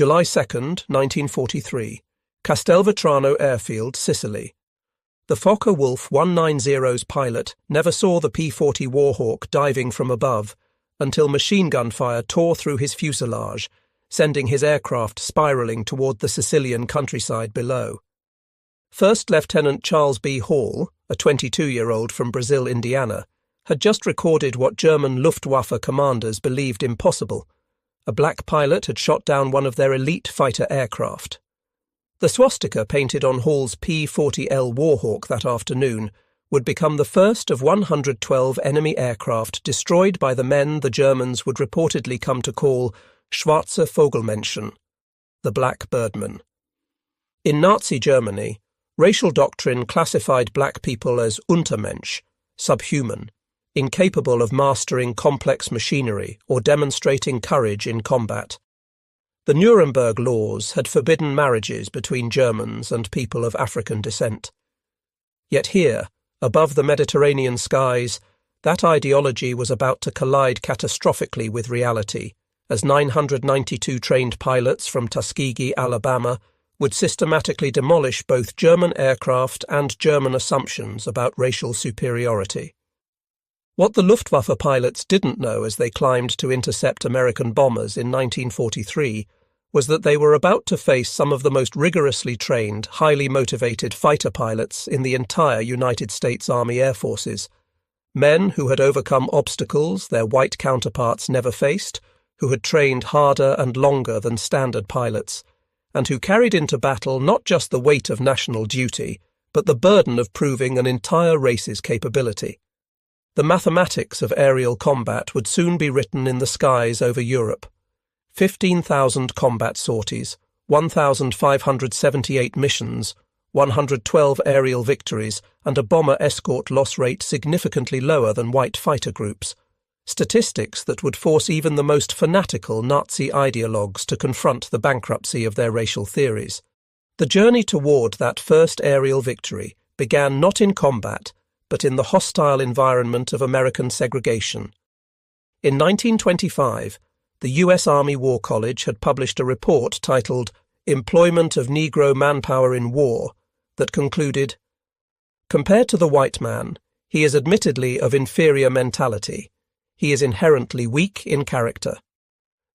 July 2nd, 1943, Castelvetrano Airfield, Sicily. The Fokker-Wulf 190's pilot never saw the P-40 Warhawk diving from above until machine gun fire tore through his fuselage, sending his aircraft spiralling toward the Sicilian countryside below. First Lieutenant Charles B. Hall, a 22-year-old from Brazil, Indiana, had just recorded what German Luftwaffe commanders believed impossible. A black pilot had shot down one of their elite fighter aircraft. The swastika painted on Hall's P-40L Warhawk that afternoon would become the first of 112 enemy aircraft destroyed by the men the Germans would reportedly come to call Schwarze Vogelmenschen, the Black Birdmen. In Nazi Germany, racial doctrine classified black people as Untermensch, subhuman, incapable of mastering complex machinery or demonstrating courage in combat. The Nuremberg laws had forbidden marriages between Germans and people of African descent. Yet here, above the Mediterranean skies, that ideology was about to collide catastrophically with reality, as 992 trained pilots from Tuskegee, Alabama, would systematically demolish both German aircraft and German assumptions about racial superiority. What the Luftwaffe pilots didn't know as they climbed to intercept American bombers in 1943 was that they were about to face some of the most rigorously trained, highly motivated fighter pilots in the entire United States Army Air Forces, men who had overcome obstacles their white counterparts never faced, who had trained harder and longer than standard pilots, and who carried into battle not just the weight of national duty, but the burden of proving an entire race's capability. The mathematics of aerial combat would soon be written in the skies over Europe. 15,000 combat sorties, 1,578 missions, 112 aerial victories, and a bomber escort loss rate significantly lower than white fighter groups. Statistics that would force even the most fanatical Nazi ideologues to confront the bankruptcy of their racial theories. The journey toward that first aerial victory began not in combat, but in the hostile environment of American segregation. In 1925, the U.S. Army War College had published a report titled Employment of Negro Manpower in War that concluded, "Compared to the white man, he is admittedly of inferior mentality. He is inherently weak in character."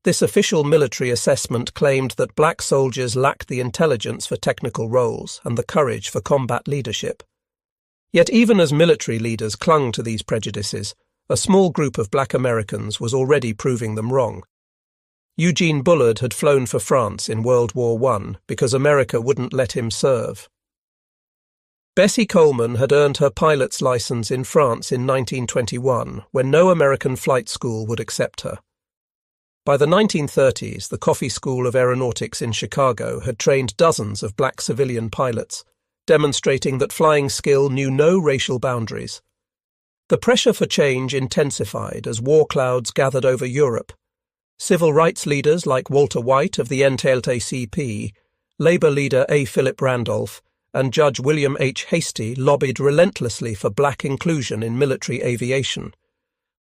This official military assessment claimed that black soldiers lacked the intelligence for technical roles and the courage for combat leadership. Yet even as military leaders clung to these prejudices, a small group of black Americans was already proving them wrong. Eugene Bullard had flown for France in World War I because America wouldn't let him serve. Bessie Coleman had earned her pilot's license in France in 1921 when no American flight school would accept her. By the 1930s, the Coffee School of Aeronautics in Chicago had trained dozens of black civilian pilots, demonstrating that flying skill knew no racial boundaries. The pressure for change intensified as war clouds gathered over Europe. Civil rights leaders like Walter White of the NAACP, Labour leader A. Philip Randolph, and Judge William H. Hastie lobbied relentlessly for black inclusion in military aviation.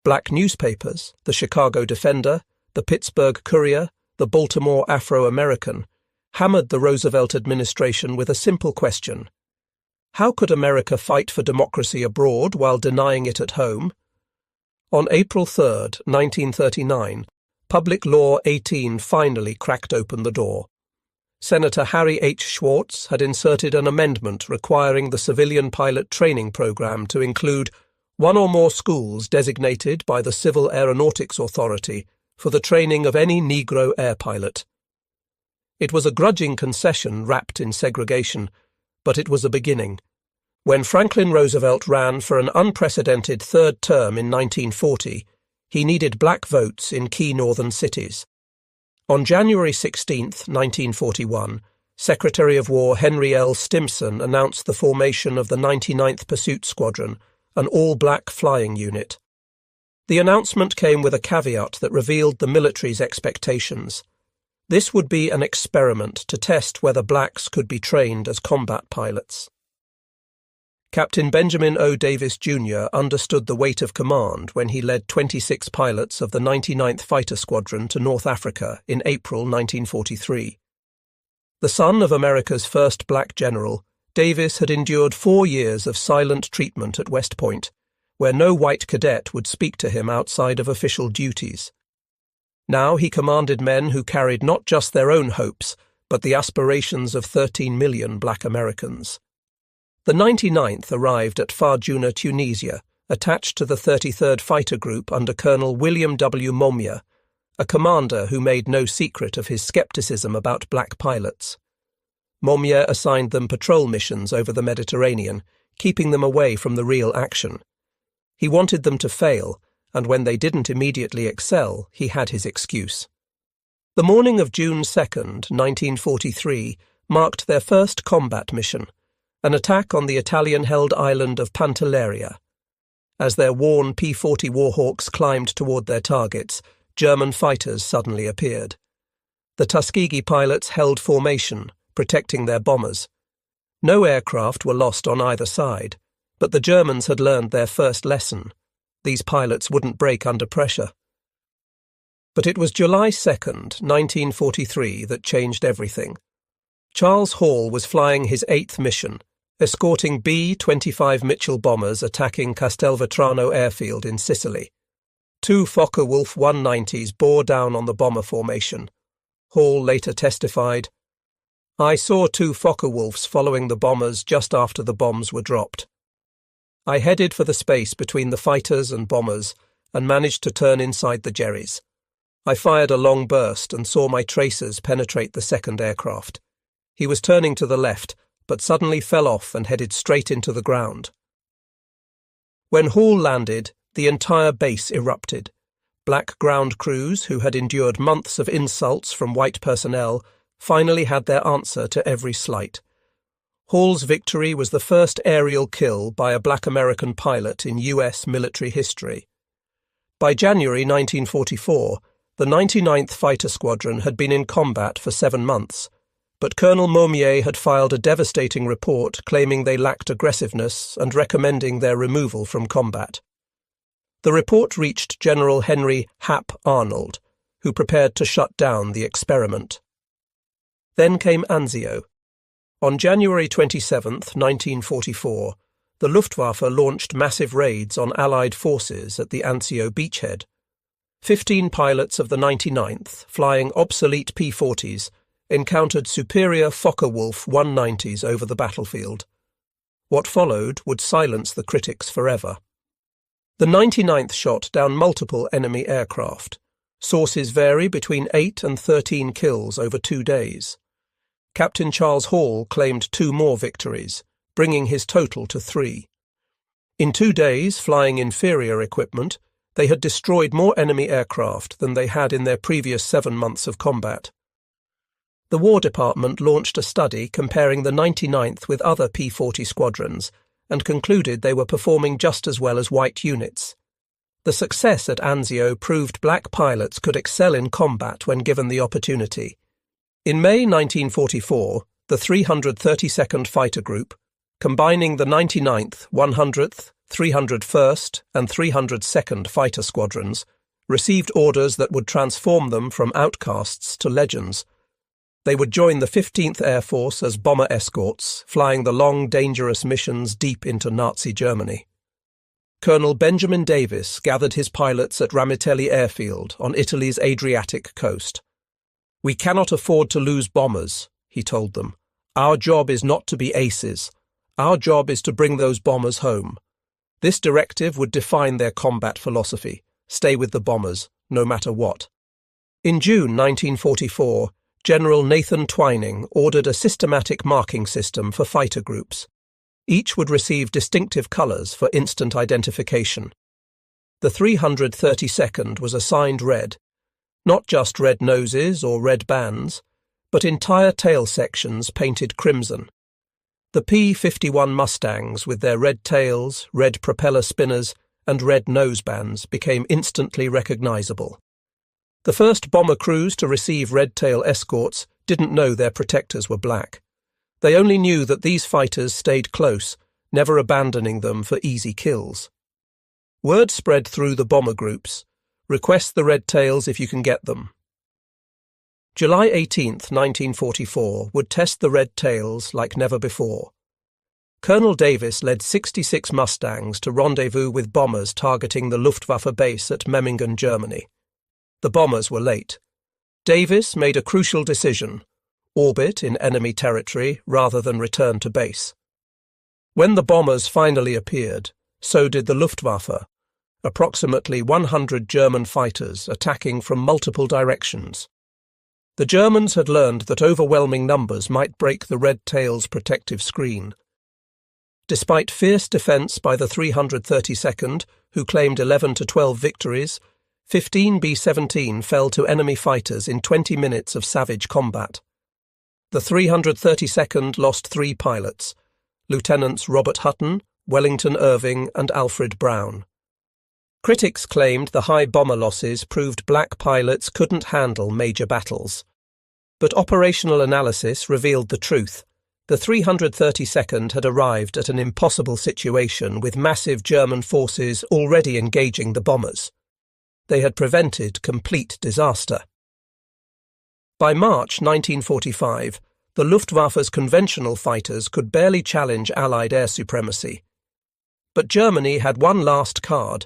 Black newspapers, the Chicago Defender, the Pittsburgh Courier, the Baltimore Afro-American, hammered the Roosevelt administration with a simple question: how could America fight for democracy abroad while denying it at home? On April 3, 1939, Public Law 18 finally cracked open the door. Senator Harry H. Schwartz had inserted an amendment requiring the civilian pilot training program to include one or more schools designated by the Civil Aeronautics Authority for the training of any Negro air pilot. It was a grudging concession wrapped in segregation, but it was a beginning. When Franklin Roosevelt ran for an unprecedented third term in 1940, he needed black votes in key northern cities. On January 16, 1941, Secretary of War Henry L. Stimson announced the formation of the 99th Pursuit Squadron, an all-black flying unit. The announcement came with a caveat that revealed the military's expectations. This would be an experiment to test whether blacks could be trained as combat pilots. Captain Benjamin O. Davis, Jr. understood the weight of command when he led 26 pilots of the 99th Fighter Squadron to North Africa in April 1943. The son of America's first black general, Davis had endured 4 years of silent treatment at West Point, where no white cadet would speak to him outside of official duties. Now he commanded men who carried not just their own hopes, but the aspirations of 13 million black Americans. The 99th arrived at Farjuna, Tunisia, attached to the 33rd Fighter Group under Colonel William W. Momia, a commander who made no secret of his skepticism about black pilots. Momia assigned them patrol missions over the Mediterranean, keeping them away from the real action. He wanted them to fail, and when they didn't immediately excel, he had his excuse. The morning of June 2nd, 1943, marked their first combat mission, an attack on the Italian-held island of Pantelleria. As their worn P-40 Warhawks climbed toward their targets, German fighters suddenly appeared. The Tuskegee pilots held formation, protecting their bombers. No aircraft were lost on either side, but the Germans had learned their first lesson. These pilots wouldn't break under pressure. But it was July 2nd, 1943, that changed everything. Charles Hall was flying his 8th mission, escorting B-25 Mitchell bombers attacking Castelvetrano airfield in Sicily. 2 Focke-Wulf 190s bore down on the bomber formation. Hall later testified, "I saw 2 Focke-Wulfs following the bombers just after the bombs were dropped. I headed for the space between the fighters and bombers and managed to turn inside the Jerrys. I fired a long burst and saw my tracers penetrate the second aircraft. He was turning to the left, but suddenly fell off and headed straight into the ground." When Hall landed, the entire base erupted. Black ground crews, who had endured months of insults from white personnel, finally had their answer to every slight. Hall's victory was the first aerial kill by a black American pilot in U.S. military history. By January 1944, the 99th Fighter Squadron had been in combat for 7 months, but Colonel Momier had filed a devastating report claiming they lacked aggressiveness and recommending their removal from combat. The report reached General Henry Hap Arnold, who prepared to shut down the experiment. Then came Anzio. On January 27, 1944, the Luftwaffe launched massive raids on Allied forces at the Anzio beachhead. 15 pilots of the 99th, flying obsolete P-40s, encountered superior Focke-Wulf 190s over the battlefield. What followed would silence the critics forever. The 99th shot down multiple enemy aircraft. Sources vary between 8 and 13 kills over 2 days. Captain Charles Hall claimed 2 more victories, bringing his total to 3. In 2 days, flying inferior equipment, they had destroyed more enemy aircraft than they had in their previous 7 months of combat. The War Department launched a study comparing the 99th with other P-40 squadrons and concluded they were performing just as well as white units. The success at Anzio proved black pilots could excel in combat when given the opportunity. In May 1944, the 332nd Fighter Group, combining the 99th, 100th, 301st and 302nd Fighter Squadrons, received orders that would transform them from outcasts to legends. They would join the 15th Air Force as bomber escorts, flying the long, dangerous missions deep into Nazi Germany. Colonel Benjamin Davis gathered his pilots at Ramitelli Airfield on Italy's Adriatic coast. "We cannot afford to lose bombers," he told them. "Our job is not to be aces. Our job is to bring those bombers home." This directive would define their combat philosophy: stay with the bombers, no matter what. In June 1944, General Nathan Twining ordered a systematic marking system for fighter groups. Each would receive distinctive colours for instant identification. The 332nd was assigned red, not just red noses or red bands, but entire tail sections painted crimson. The P-51 Mustangs, with their red tails, red propeller spinners, and red nosebands, became instantly recognisable. The first bomber crews to receive red-tail escorts didn't know their protectors were black. They only knew that these fighters stayed close, never abandoning them for easy kills. Word spread through the bomber groups. Request the red tails if you can get them. July 18, 1944, would test the red tails like never before. Colonel Davis led 66 Mustangs to rendezvous with bombers targeting the Luftwaffe base at Memmingen, Germany. The bombers were late. Davis made a crucial decision: orbit in enemy territory rather than return to base. When the bombers finally appeared, so did the Luftwaffe, approximately 100 German fighters attacking from multiple directions. The Germans had learned that overwhelming numbers might break the red tail's protective screen. Despite fierce defence by the 332nd, who claimed 11 to 12 victories, 15 B-17 fell to enemy fighters in 20 minutes of savage combat. The 332nd lost 3 pilots, Lieutenants Robert Hutton, Wellington Irving and Alfred Brown. Critics claimed the high bomber losses proved black pilots couldn't handle major battles. But operational analysis revealed the truth. The 332nd had arrived at an impossible situation with massive German forces already engaging the bombers. They had prevented complete disaster. By March 1945, the Luftwaffe's conventional fighters could barely challenge Allied air supremacy. But Germany had one last card: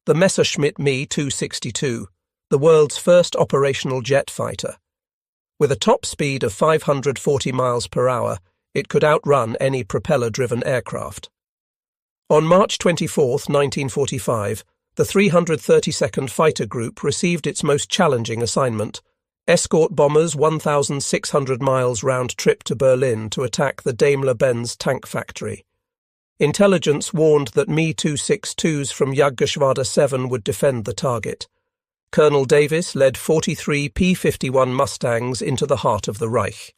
the Messerschmitt Me-262, the world's first operational jet fighter. With a top speed of 540 miles per hour, it could outrun any propeller-driven aircraft. On March 24, 1945, the 332nd Fighter Group received its most challenging assignment: escort bombers 1,600 miles round trip to Berlin to attack the Daimler-Benz tank factory. Intelligence warned that Me-262s from Jagdgeschwader 7 would defend the target. Colonel Davis led 43 P-51 Mustangs into the heart of the Reich.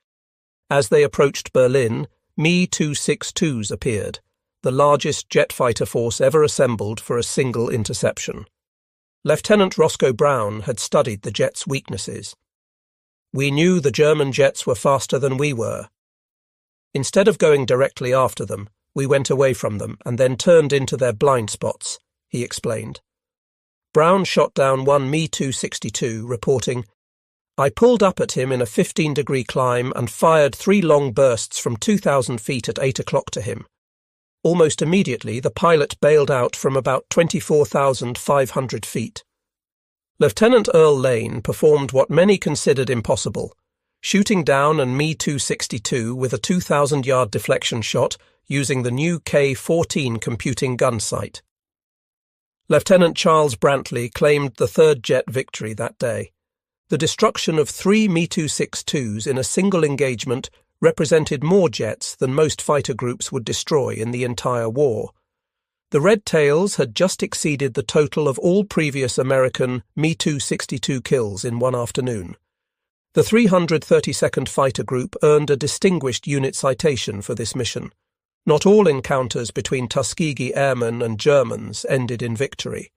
As they approached Berlin, Me-262s appeared, the largest jet fighter force ever assembled for a single interception. Lieutenant Roscoe Brown had studied the jets' weaknesses. "We knew the German jets were faster than we were. Instead of going directly after them, we went away from them and then turned into their blind spots," he explained. Brown shot down one Me-262, reporting, "I pulled up at him in a 15-degree climb and fired 3 long bursts from 2,000 feet at 8 o'clock to him. Almost immediately, the pilot bailed out from about 24,500 feet." Lieutenant Earl Lane performed what many considered impossible, shooting down a Me-262 with a 2,000-yard deflection shot using the new K-14 computing gun sight. Lieutenant Charles Brantley claimed the third jet victory that day. The destruction of 3 Me-262s in a single engagement represented more jets than most fighter groups would destroy in the entire war. The Red Tails had just exceeded the total of all previous American Me-262 kills in one afternoon. The 332nd Fighter Group earned a distinguished unit citation for this mission. Not all encounters between Tuskegee Airmen and Germans ended in victory.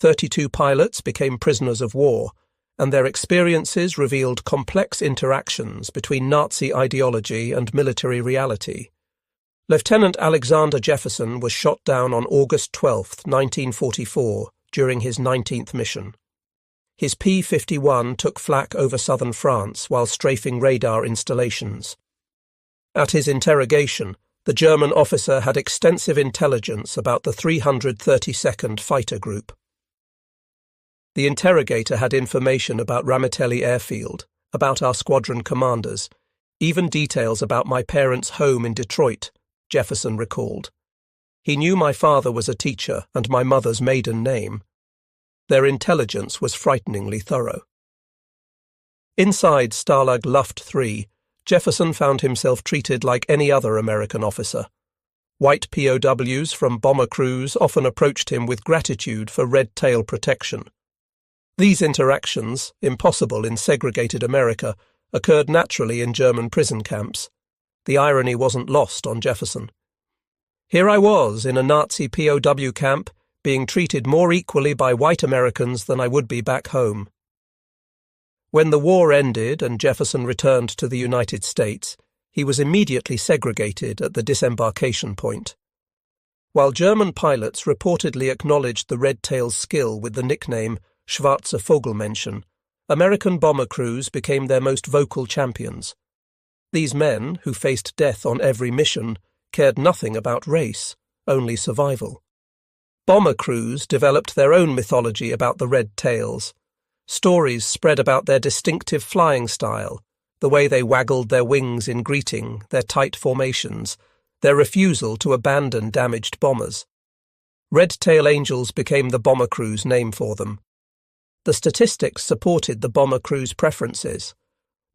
32 pilots became prisoners of war, and their experiences revealed complex interactions between Nazi ideology and military reality. Lieutenant Alexander Jefferson was shot down on August 12, 1944, during his 19th mission. His P-51 took flak over southern France while strafing radar installations. At his interrogation, the German officer had extensive intelligence about the 332nd Fighter Group. The interrogator had information about Ramitelli Airfield, about our squadron commanders, even details about my parents' home in Detroit, Jefferson recalled. He knew my father was a teacher and my mother's maiden name. Their intelligence was frighteningly thorough. Inside Stalag Luft 3, Jefferson found himself treated like any other American officer. White POWs from bomber crews often approached him with gratitude for red tail protection. These interactions, impossible in segregated America, occurred naturally in German prison camps. The irony wasn't lost on Jefferson. Here I was in a Nazi POW camp, being treated more equally by white Americans than I would be back home. When the war ended and Jefferson returned to the United States, he was immediately segregated at the disembarkation point. While German pilots reportedly acknowledged the Red Tail's skill with the nickname Schwarze Vogelmännchen, American bomber crews became their most vocal champions. These men, who faced death on every mission, cared nothing about race, only survival. Bomber crews developed their own mythology about the Red Tails. Stories spread about their distinctive flying style, the way they waggled their wings in greeting, their tight formations, their refusal to abandon damaged bombers. Red Tail Angels became the bomber crew's name for them. The statistics supported the bomber crew's preferences.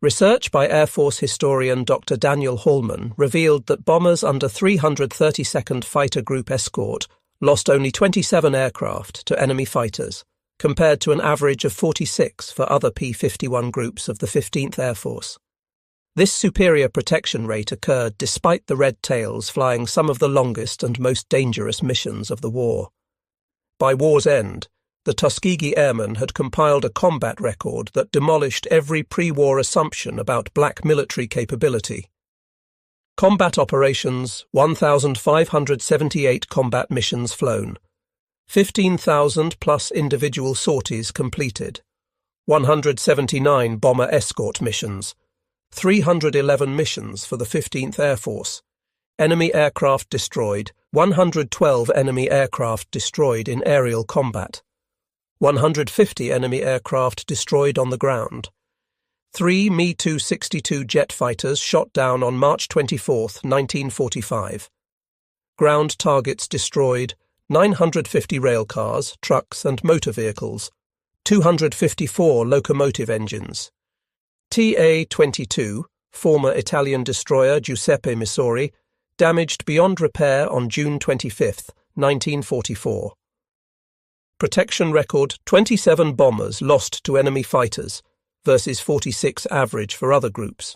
Research by Air Force historian Dr. Daniel Hallman revealed that bombers under 332nd Fighter Group escort lost only 27 aircraft to enemy fighters, compared to an average of 46 for other P-51 groups of the 15th Air Force. This superior protection rate occurred despite the Red Tails flying some of the longest and most dangerous missions of the war. By war's end, the Tuskegee Airmen had compiled a combat record that demolished every pre-war assumption about black military capability. Combat operations: 1,578 combat missions flown, 15,000 plus individual sorties completed, 179 bomber escort missions, 311 missions for the 15th Air Force, enemy aircraft destroyed, 112 enemy aircraft destroyed in aerial combat, 150 enemy aircraft destroyed on the ground, 3 Me-262 jet fighters shot down on March 24, 1945, ground targets destroyed, 950 railcars, trucks and motor vehicles, 254 locomotive engines. TA-22, former Italian destroyer Giuseppe Missori, damaged beyond repair on June 25, 1944. Protection record: 27 bombers lost to enemy fighters versus 46 average for other groups.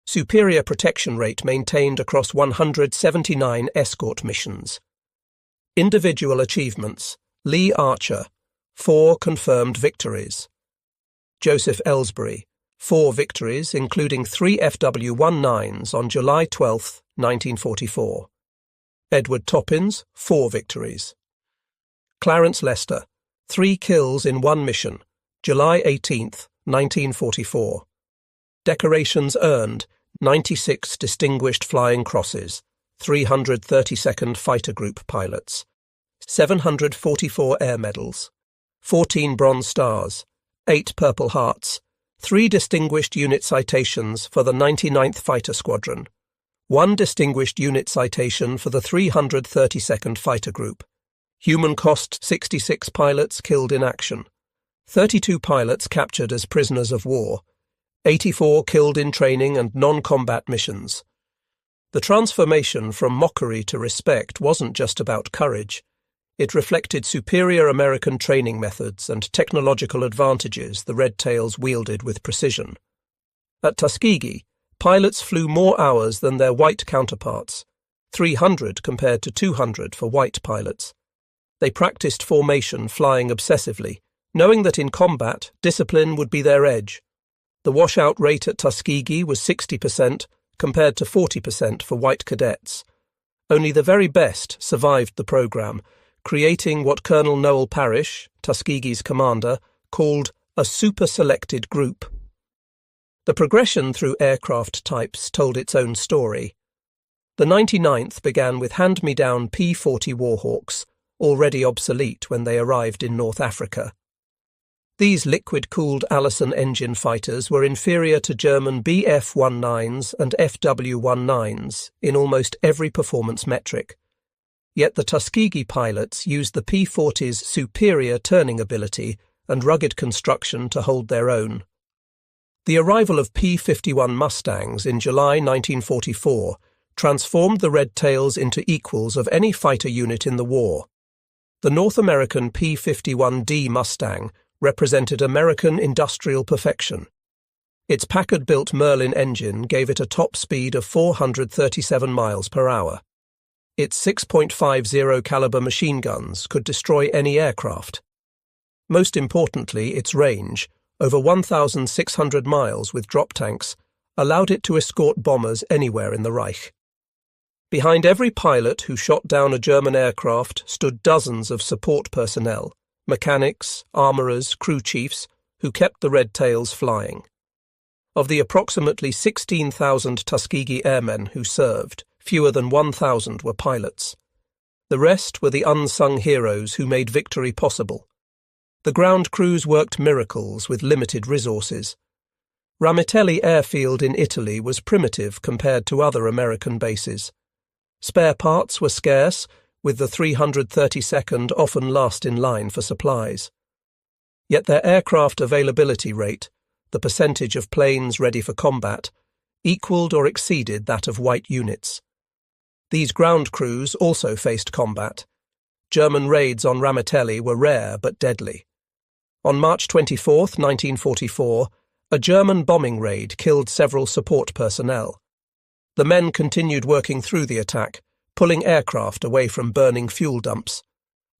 Superior protection rate maintained across 179 escort missions. Individual achievements: Lee Archer, 4 confirmed victories. Joseph Ellsbury, 4 victories, including 3 FW-19s on July 12, 1944. Edward Toppins, 4 victories. Clarence Lester, 3 kills in 1 mission, July 18, 1944. Decorations earned: 96 Distinguished Flying Crosses, 332nd Fighter Group pilots, 744 Air Medals, 14 Bronze Stars, 8 Purple Hearts, 3 Distinguished Unit Citations for the 99th Fighter Squadron, 1 Distinguished Unit Citation for the 332nd Fighter Group. Human cost: 66 pilots killed in action, 32 pilots captured as prisoners of war, 84 killed in training and non-combat missions. The transformation from mockery to respect wasn't just about courage. It reflected superior American training methods and technological advantages the Red Tails wielded with precision. At Tuskegee, pilots flew more hours than their white counterparts, 300 compared to 200 for white pilots. They practiced formation flying obsessively, knowing that in combat, discipline would be their edge. The washout rate at Tuskegee was 60% compared to 40% for white cadets. Only the very best survived the program, creating what Colonel Noel Parrish, Tuskegee's commander, called a super-selected group. The progression through aircraft types told its own story. The 99th began with hand-me-down P-40 Warhawks, already obsolete when they arrived in North Africa. These liquid-cooled Allison engine fighters were inferior to German Bf-19s and FW-19s in almost every performance metric. Yet the Tuskegee pilots used the P-40's superior turning ability and rugged construction to hold their own. The arrival of P-51 Mustangs in July 1944 transformed the Red Tails into equals of any fighter unit in the war. The North American P-51D Mustang represented American industrial perfection. Its Packard-built Merlin engine gave it a top speed of 437 miles per hour. Its 6.50 caliber machine guns could destroy any aircraft. Most importantly, its range, over 1,600 miles with drop tanks, allowed it to escort bombers anywhere in the Reich. Behind every pilot who shot down a German aircraft stood dozens of support personnel, mechanics, armourers, crew chiefs, who kept the red tails flying. Of the approximately 16,000 Tuskegee Airmen who served, fewer than 1,000 were pilots. The rest were the unsung heroes who made victory possible. The ground crews worked miracles with limited resources. Ramitelli Airfield in Italy was primitive compared to other American bases. Spare parts were scarce, with the 332nd often last in line for supplies. Yet their aircraft availability rate, the percentage of planes ready for combat, equaled or exceeded that of white units. These ground crews also faced combat. German raids on Ramitelli were rare but deadly. On March 24, 1944, a German bombing raid killed several support personnel. The men continued working through the attack, pulling aircraft away from burning fuel dumps.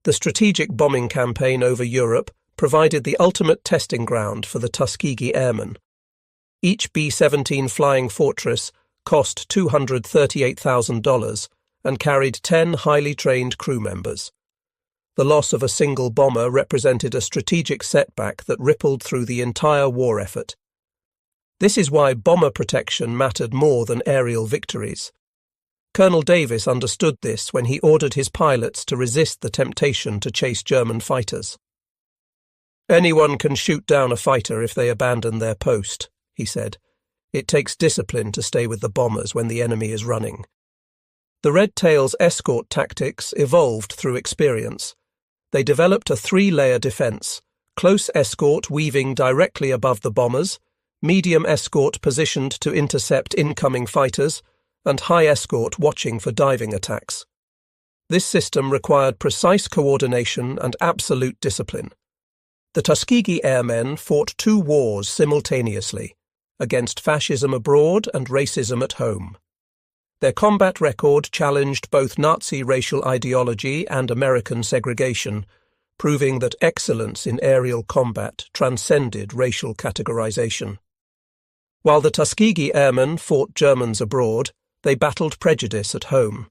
The strategic bombing campaign over Europe provided the ultimate testing ground for the Tuskegee Airmen. Each B-17 Flying Fortress cost $238,000 and carried 10 highly trained crew members. The loss of a single bomber represented a strategic setback that rippled through the entire war effort. This is why bomber protection mattered more than aerial victories. Colonel Davis understood this when he ordered his pilots to resist the temptation to chase German fighters. "Anyone can shoot down a fighter if they abandon their post," he said. "It takes discipline to stay with the bombers when the enemy is running." The Red Tails' escort tactics evolved through experience. They developed a three-layer defense: close escort weaving directly above the bombers, medium escort positioned to intercept incoming fighters, and high escort watching for diving attacks. This system required precise coordination and absolute discipline. The Tuskegee Airmen fought two wars simultaneously, against fascism abroad and racism at home. Their combat record challenged both Nazi racial ideology and American segregation, proving that excellence in aerial combat transcended racial categorization. While the Tuskegee Airmen fought Germans abroad, they battled prejudice at home.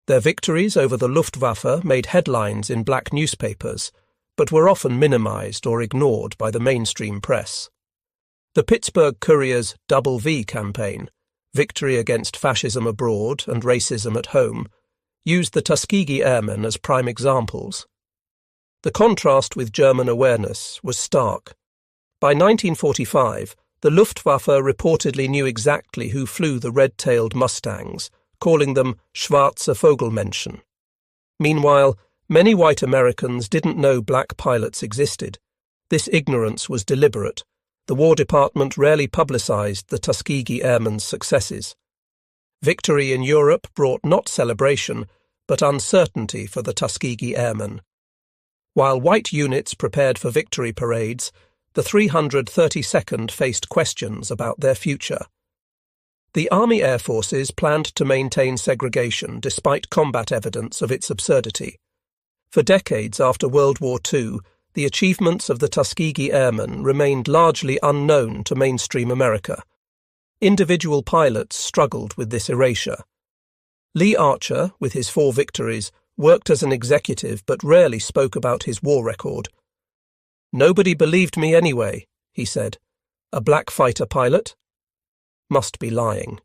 Their victories over the Luftwaffe made headlines in black newspapers, but were often minimized or ignored by the mainstream press. The Pittsburgh Courier's WWII campaign, Victory Against Fascism Abroad and Racism at Home, used the Tuskegee Airmen as prime examples. The contrast with German awareness was stark. By 1945, the Luftwaffe reportedly knew exactly who flew the red-tailed Mustangs, calling them Schwarze Vogelmenschen. Meanwhile, many white Americans didn't know black pilots existed. This ignorance was deliberate. The War Department rarely publicized the Tuskegee Airmen's successes. Victory in Europe brought not celebration, but uncertainty for the Tuskegee Airmen. While white units prepared for victory parades, the 332nd faced questions about their future. The Army Air Forces planned to maintain segregation despite combat evidence of its absurdity. For decades after World War II, the achievements of the Tuskegee Airmen remained largely unknown to mainstream America. Individual pilots struggled with this erasure. Lee Archer, with his 4 victories, worked as an executive but rarely spoke about his war record. "Nobody believed me anyway," he said. "A black fighter pilot? Must be lying."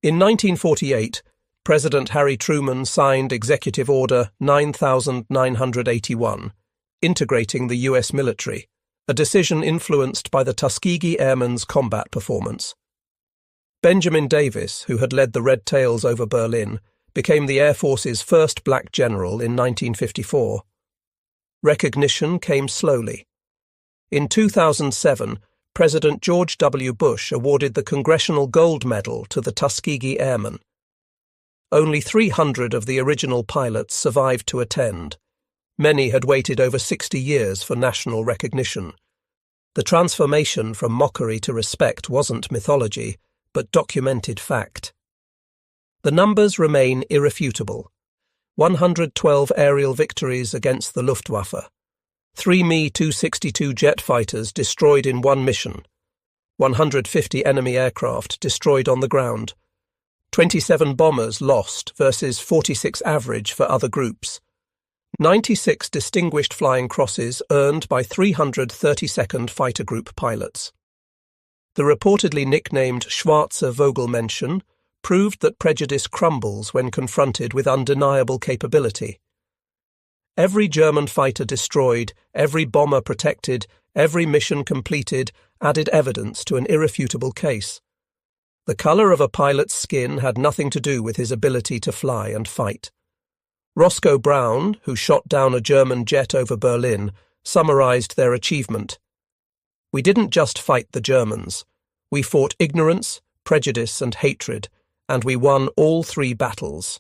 In 1948, President Harry Truman signed Executive Order 9981, integrating the U.S. military, a decision influenced by the Tuskegee Airmen's combat performance. Benjamin Davis, who had led the Red Tails over Berlin, became the Air Force's first black general in 1954. Recognition came slowly. In 2007, President George W. Bush awarded the Congressional Gold Medal to the Tuskegee Airmen. Only 300 of the original pilots survived to attend. Many had waited over 60 years for national recognition. The transformation from mockery to respect wasn't mythology, but documented fact. The numbers remain irrefutable. 112 aerial victories against the Luftwaffe. 3 Me-262 jet fighters destroyed in one mission. 150 enemy aircraft destroyed on the ground. 27 bombers lost versus 46 average for other groups. 96 distinguished flying crosses earned by 332nd Fighter Group pilots. The reportedly nicknamed Schwarze Vogelmenschen proved that prejudice crumbles when confronted with undeniable capability. Every German fighter destroyed, every bomber protected, every mission completed added evidence to an irrefutable case. The colour of a pilot's skin had nothing to do with his ability to fly and fight. Roscoe Brown, who shot down a German jet over Berlin, summarised their achievement. "We didn't just fight the Germans. We fought ignorance, prejudice and hatred, and we won all 3 battles."